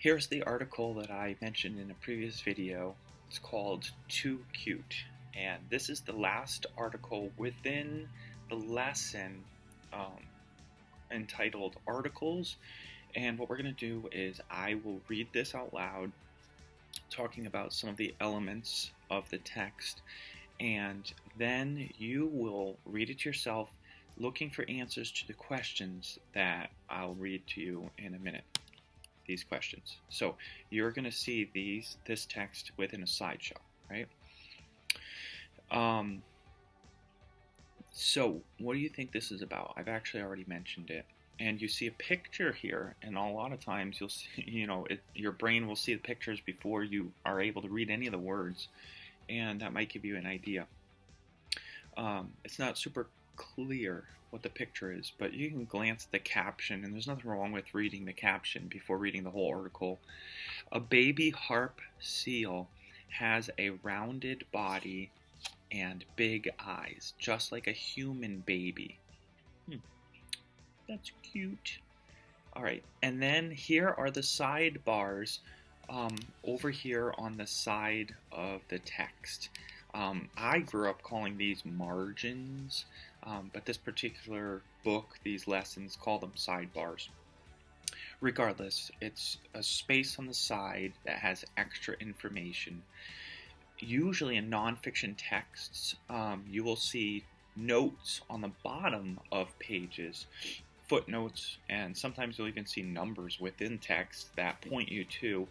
Here's the article that I mentioned in a previous video. It's called Too Cute, and this is the last article within the lesson um, entitled Articles. And what we're going to do is I will read this out loud, talking about some of the elements of the text, and then you will read it yourself, looking for answers to the questions that I'll read to you in a minute. These questions. So you're going to see this text within a slideshow, right? So what do you think this is about? I've actually already mentioned it. And you see a picture here, and a lot of times you'll see, your brain will see the pictures before you are able to read any of the words, and that might give you an idea. It's not super clear what the picture is, but you can glance at the caption, and there's nothing wrong with reading the caption before reading the whole article. A baby harp seal has a rounded body and big eyes, just like a human baby. That's cute. All right, and then here are the sidebars over here on the side of the text. I grew up calling these margins, but this particular book, these lessons, call them sidebars. Regardless, it's a space on the side that has extra information. Usually in nonfiction texts, you will see notes on the bottom of pages, footnotes, and sometimes you'll even see numbers within text that point you to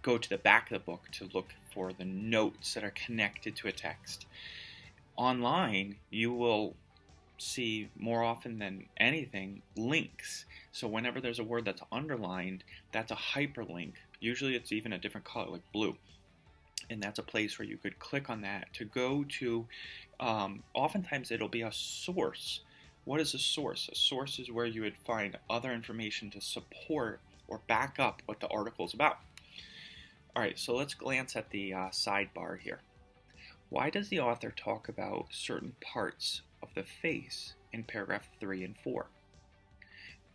go to the back of the book to look for the notes that are connected to a text. Online, you will see more often than anything links. So whenever there's a word that's underlined, that's a hyperlink. Usually it's even a different color, like blue. And that's a place where you could click on that to go to, oftentimes it'll be a source. What is a source? A source is where you would find other information to support or back up what the article is about. All right, so let's glance at the sidebar here. Why does the author talk about certain parts of the face in paragraph 3 and 4?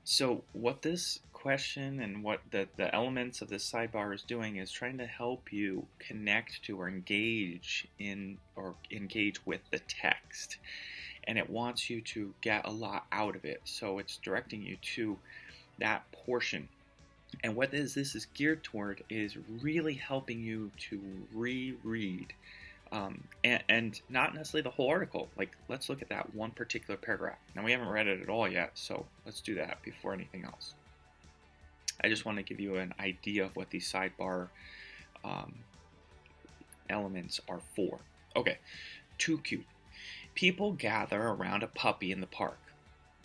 So what this question and what the elements of this sidebar is doing is trying to help you connect to or engage with the text. And it wants you to get a lot out of it. So it's directing you to that portion. And what this is geared toward is really helping you to reread. And not necessarily the whole article. Like, let's look at that one particular paragraph. Now, we haven't read it at all yet, so let's do that before anything else. I just want to give you an idea of what these sidebar elements are for. Okay, too cute. People gather around a puppy in the park.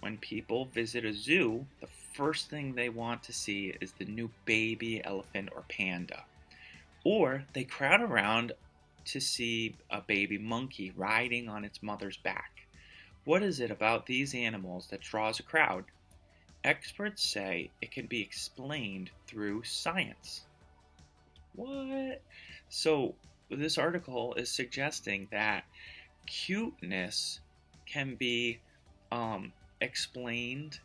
When people visit a zoo, the first thing they want to see is the new baby elephant or panda. Or they crowd around to see a baby monkey riding on its mother's back. What is it about these animals that draws a crowd? Experts say it can be explained through science. What? So this article is suggesting that cuteness can be explained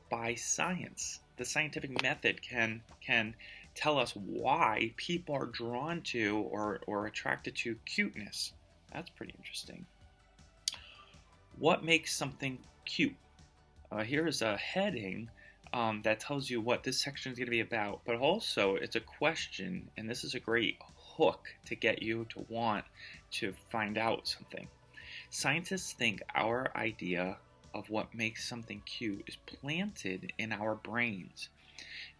by science. The scientific method can tell us why people are drawn to or attracted to cuteness. That's pretty interesting. What makes something cute? Here's a heading that tells you what this section is going to be about, but also it's a question, and this is a great hook to get you to want to find out something. Scientists think our idea of what makes something cute is planted in our brains.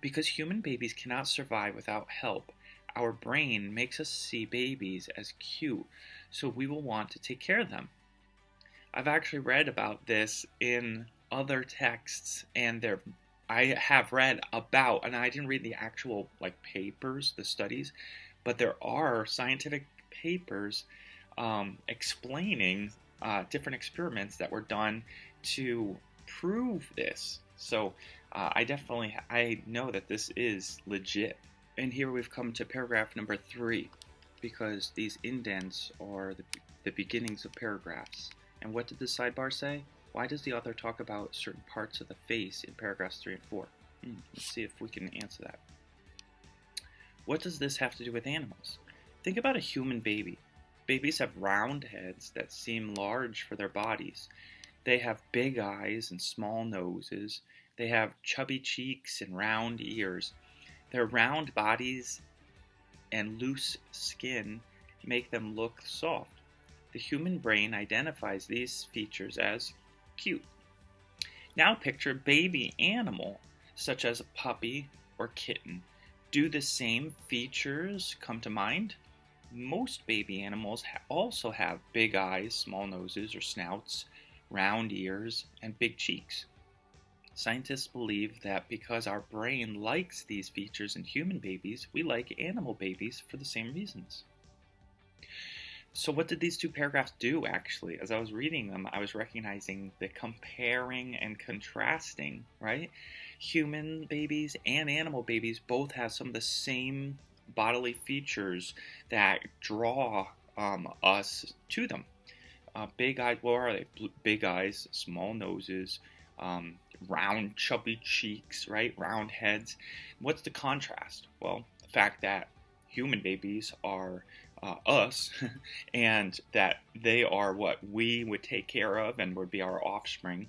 Because human babies cannot survive without help, our brain makes us see babies as cute, so we will want to take care of them. I've actually read about this in other texts, and I have read about, and I didn't read the actual papers, the studies, but there are scientific papers explaining different experiments that were done to prove this. So I know that this is legit. And here we've come to paragraph number 3, because these indents are the beginnings of paragraphs. And what did the sidebar say? Why does the author talk about certain parts of the face in paragraphs 3 and 4? Let's see if we can answer that. What does this have to do with animals? Think about a human baby. Babies have round heads that seem large for their bodies. They have big eyes and small noses. They have chubby cheeks and round ears. Their round bodies and loose skin make them look soft. The human brain identifies these features as cute. Now picture a baby animal, such as a puppy or kitten. Do the same features come to mind? Most baby animals also have big eyes, small noses or snouts, round ears, and big cheeks. Scientists believe that because our brain likes these features in human babies, we like animal babies for the same reasons. So what did these two paragraphs do, actually? As I was reading them, I was recognizing the comparing and contrasting, right? Human babies and animal babies both have some of the same bodily features that draw us to them. Big eyes, what are they? Big eyes, small noses, round, chubby cheeks, right? Round heads. What's the contrast? Well, the fact that human babies are us, and that they are what we would take care of and would be our offspring,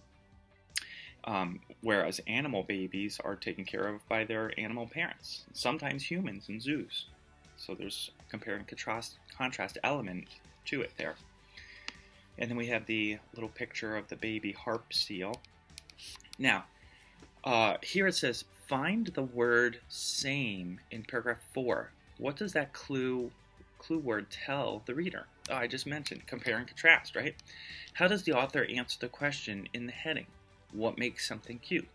whereas animal babies are taken care of by their animal parents, sometimes humans in zoos. So there's a compare and contrast element to it there. And then we have the little picture of the baby harp seal. Now, here it says, find the word same in paragraph 4. What does that clue word tell the reader? Oh, I just mentioned compare and contrast, right? How does the author answer the question in the heading? What makes something cute?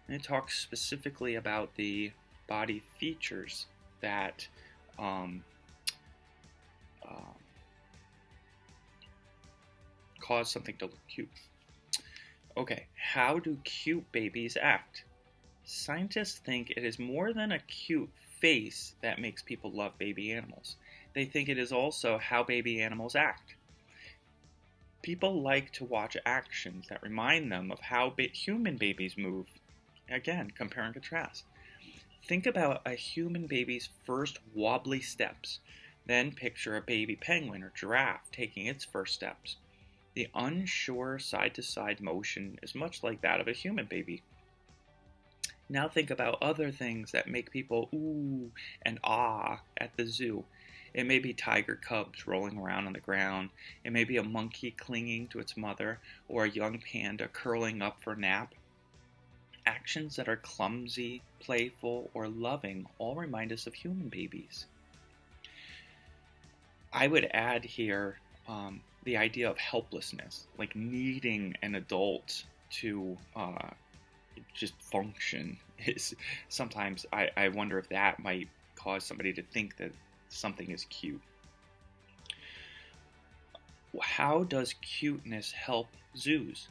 And it talks specifically about the body features that cause something to look cute. Okay, how do cute babies act? Scientists think it is more than a cute face that makes people love baby animals. They think it is also how baby animals act. People like to watch actions that remind them of how human babies move. Again, compare and contrast. Think about a human baby's first wobbly steps. Then picture a baby penguin or giraffe taking its first steps. The unsure side-to-side motion is much like that of a human baby. Now think about other things that make people ooh and ah at the zoo. It may be tiger cubs rolling around on the ground. It may be a monkey clinging to its mother, or a young panda curling up for a nap. Actions that are clumsy, playful, or loving all remind us of human babies. I would add here the idea of helplessness, like needing an adult to just function. Is sometimes I wonder if that might cause somebody to think that something is cute. How does cuteness help zoos?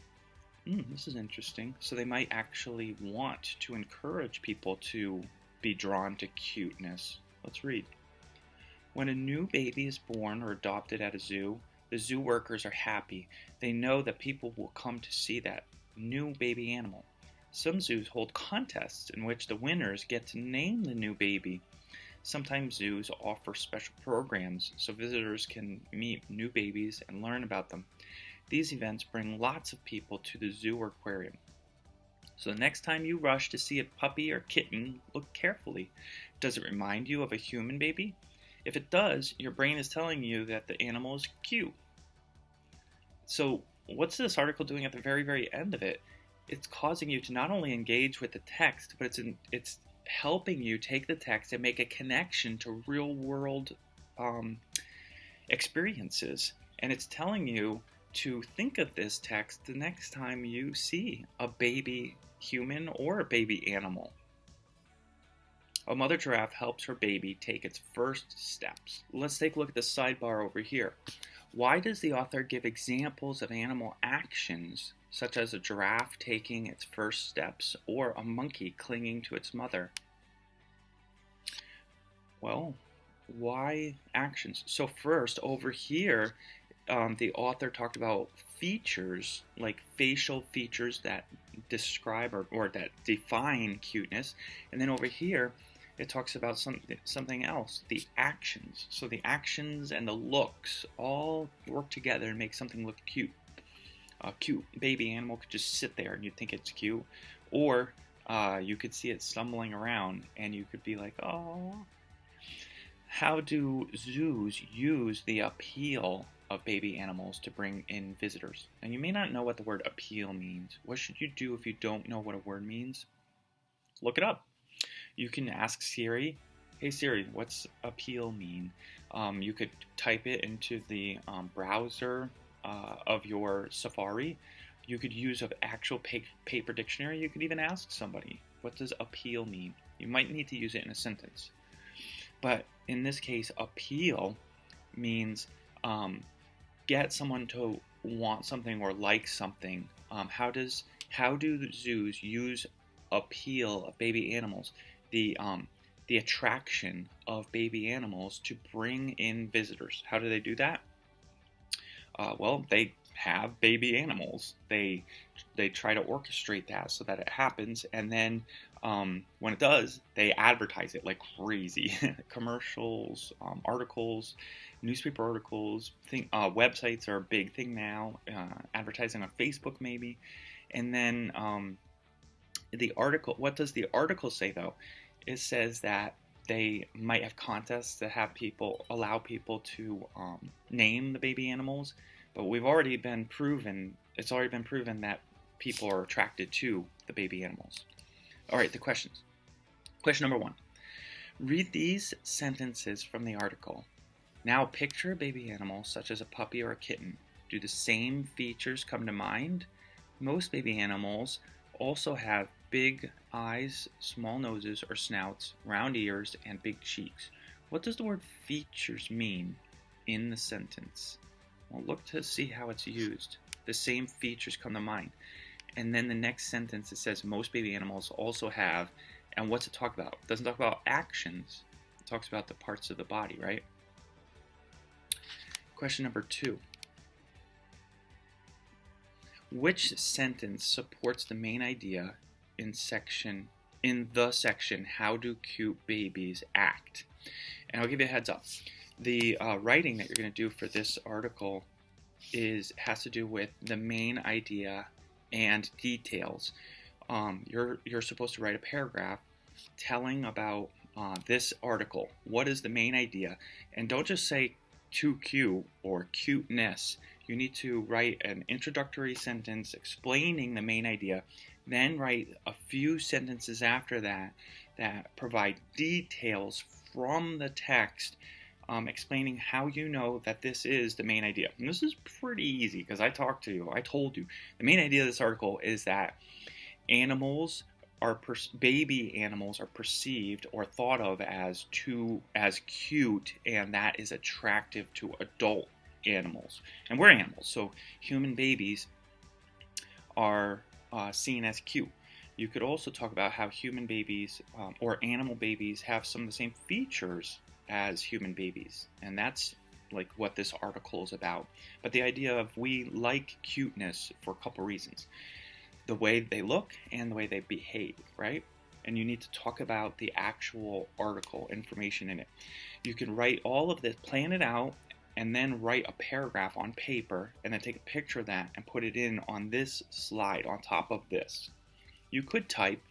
This is interesting. So they might actually want to encourage people to be drawn to cuteness. Let's read. When a new baby is born or adopted at a zoo, the zoo workers are happy. They know that people will come to see that new baby animal. Some zoos hold contests in which the winners get to name the new baby. Sometimes zoos offer special programs so visitors can meet new babies and learn about them. These events bring lots of people to the zoo or aquarium. So the next time you rush to see a puppy or kitten, look carefully. Does it remind you of a human baby? If it does, your brain is telling you that the animal is cute. So what's this article doing at the very, very end of it? It's causing you to not only engage with the text, but it's helping you take the text and make a connection to real world experiences. And it's telling you to think of this text the next time you see a baby human or a baby animal. A mother giraffe helps her baby take its first steps. Let's take a look at the sidebar over here. Why does the author give examples of animal actions, such as a giraffe taking its first steps or a monkey clinging to its mother? Well, why actions? So first, over here, the author talked about features, like facial features that describe or that define cuteness. And then over here, it talks about something else, the actions. So the actions and the looks all work together and make something look cute. A cute baby animal could just sit there and you'd think it's cute. Or you could see it stumbling around and you could be like, oh. How do zoos use the appeal of baby animals to bring in visitors? And you may not know what the word appeal means. What should you do if you don't know what a word means? Look it up. You can ask Siri, hey Siri, what's appeal mean? You could type it into the browser of your Safari. You could use an actual paper dictionary. You could even ask somebody, what does appeal mean? You might need to use it in a sentence. But in this case, appeal means get someone to want something or like something. How do the zoos use appeal of baby animals, the attraction of baby animals to bring in visitors? How do they do that? Well, they have baby animals. They try to orchestrate that so that it happens, and then when it does, they advertise it like crazy. Commercials, articles, newspaper articles. Websites are a big thing now. Advertising on Facebook maybe, and then the article. What does the article say though? It says that they might have contests that have allow people to name the baby animals, but it's already been proven that people are attracted to the baby animals. All right, the questions. Question number 1. Read these sentences from the article. Now picture a baby animal such as a puppy or a kitten. Do the same features come to mind? Most baby animals also have big eyes, small noses or snouts, round ears, and big cheeks. What does the word features mean in the sentence? Well, look to see how it's used. The same features come to mind. And then the next sentence, it says most baby animals also have, and what's it talk about? It doesn't talk about actions. It talks about the parts of the body, right? Question number 2. Which sentence supports the main idea in the section how do cute babies act? And I'll give you a heads up. The writing that you're going to do for this article has to do with the main idea and details. You're supposed to write a paragraph telling about this article. What is the main idea? And don't just say too cute or cuteness. You need to write an introductory sentence explaining the main idea, then write a few sentences after that that provide details from the text explaining how you know that this is the main idea. And this is pretty easy because I told you. The main idea of this article is that baby animals are perceived or thought of as cute, and that is attractive to adult animals. And we're animals, so human babies are seen as cute. You could also talk about how human babies or animal babies have some of the same features as human babies, and that's like what this article is about. But the idea of we like cuteness for a couple reasons. The way they look and the way they behave, right? And you need to talk about the actual article information in it. You can write all of this, plan it out, and then write a paragraph on paper, and then take a picture of that and put it in on this slide on top of this. You could type,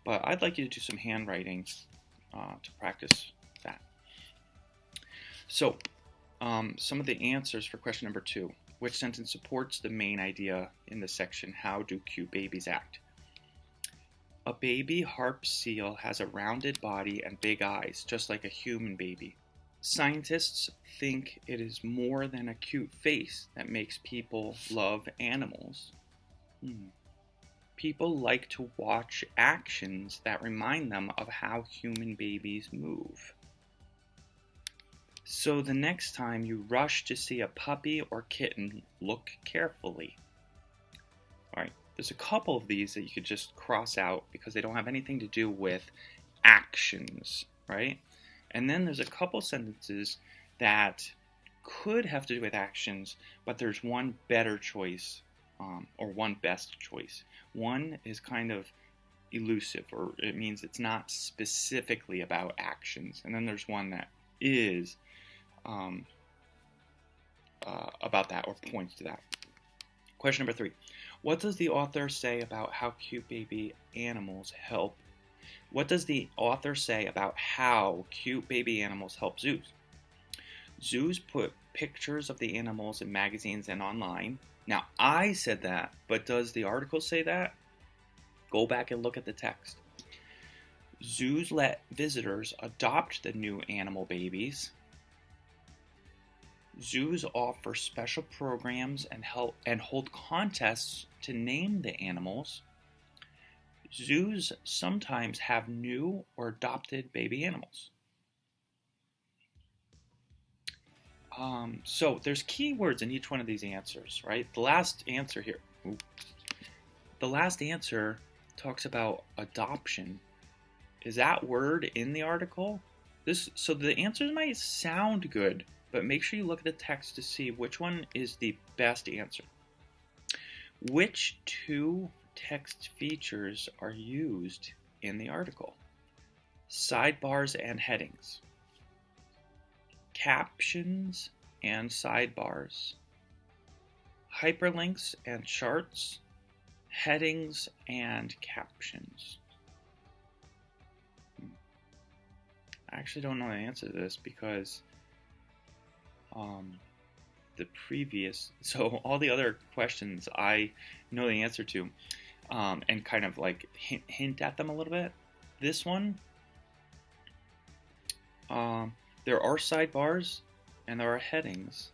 but I'd like you to do some handwriting to practice that. So, some of the answers for question number 2. Which sentence supports the main idea in the section, how do cute babies act? A baby harp seal has a rounded body and big eyes, just like a human baby. Scientists think it is more than a cute face that makes people love animals. People like to watch actions that remind them of how human babies move. So the next time you rush to see a puppy or kitten, look carefully. Alright, there's a couple of these that you could just cross out because they don't have anything to do with actions, right? And then there's a couple sentences that could have to do with actions, but there's one better choice, or one best choice. One is kind of elusive, or it means it's not specifically about actions. And then there's one that is um, about that or points to that. Question number 3. What does the author say about how cute baby animals help? What does the author say about how cute baby animals help zoos? Zoos put pictures of the animals in magazines and online. Now, I said that, but does the article say that? Go back and look at the text. Zoos let visitors adopt the new animal babies. Zoos offer special programs and hold contests to name the animals. Zoos sometimes have new or adopted baby animals. So there's keywords in each one of these answers, right? The last answer here, the last answer talks about adoption. Is that word in the article? So the answers might sound good, but make sure you look at the text to see which one is the best answer. Which two text features are used in the article? Sidebars and headings. Captions and sidebars. Hyperlinks and charts. Headings and captions. I actually don't know the answer to this because so all the other questions I know the answer to, and kind of like hint at them a little bit. This one, there are sidebars and there are headings.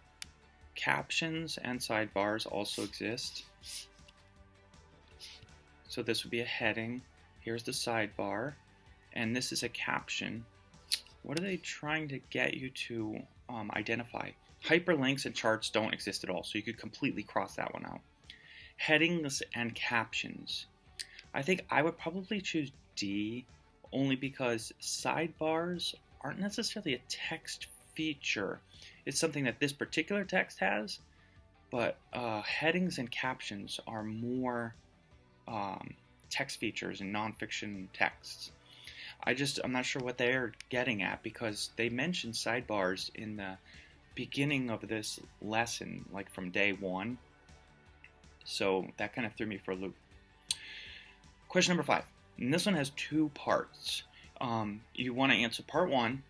Captions and sidebars also exist. So this would be a heading. Here's the sidebar, and this is a caption. What are they trying to get you to identify? Hyperlinks and charts don't exist at all, so you could completely cross that one out. Headings and captions. I think I would probably choose D, only because sidebars aren't necessarily a text feature. It's something that this particular text has, but headings and captions are more text features in nonfiction texts. I'm not sure what they're getting at, because they mentioned sidebars in the beginning of this lesson, like from day 1. So that kind of threw me for a loop. Question number 5. And this one has 2 parts. You want to answer part 1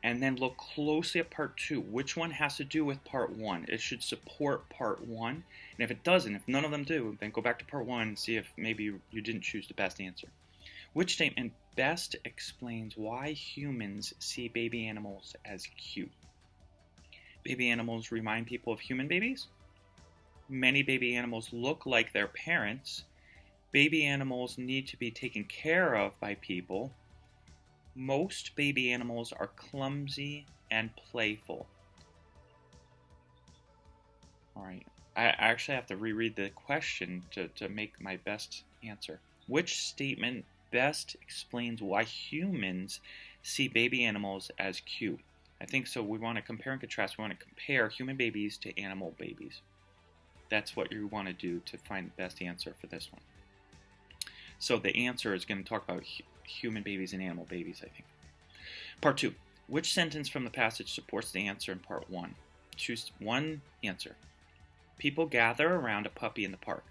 and then look closely at part 2. Which one has to do with part 1? It should support part 1. And if it doesn't, if none of them do, then go back to part 1 and see if maybe you didn't choose the best answer. Which statement best explains why humans see baby animals as cute? Baby animals remind people of human babies. Many baby animals look like their parents. Baby animals need to be taken care of by people. Most baby animals are clumsy and playful. All right, I actually have to reread the question to make my best answer. Which statement best explains why humans see baby animals as cute? I think so. We want to compare and contrast. We want to compare human babies to animal babies. That's what you want to do to find the best answer for this one. So the answer is going to talk about human babies and animal babies, I think. Part 2. Which sentence from the passage supports the answer in part 1? Choose one answer. People gather around a puppy in the park.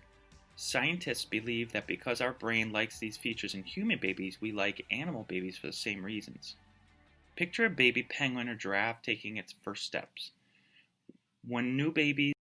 Scientists believe that because our brain likes these features in human babies, we like animal babies for the same reasons. Picture a baby penguin or giraffe taking its first steps. When new babies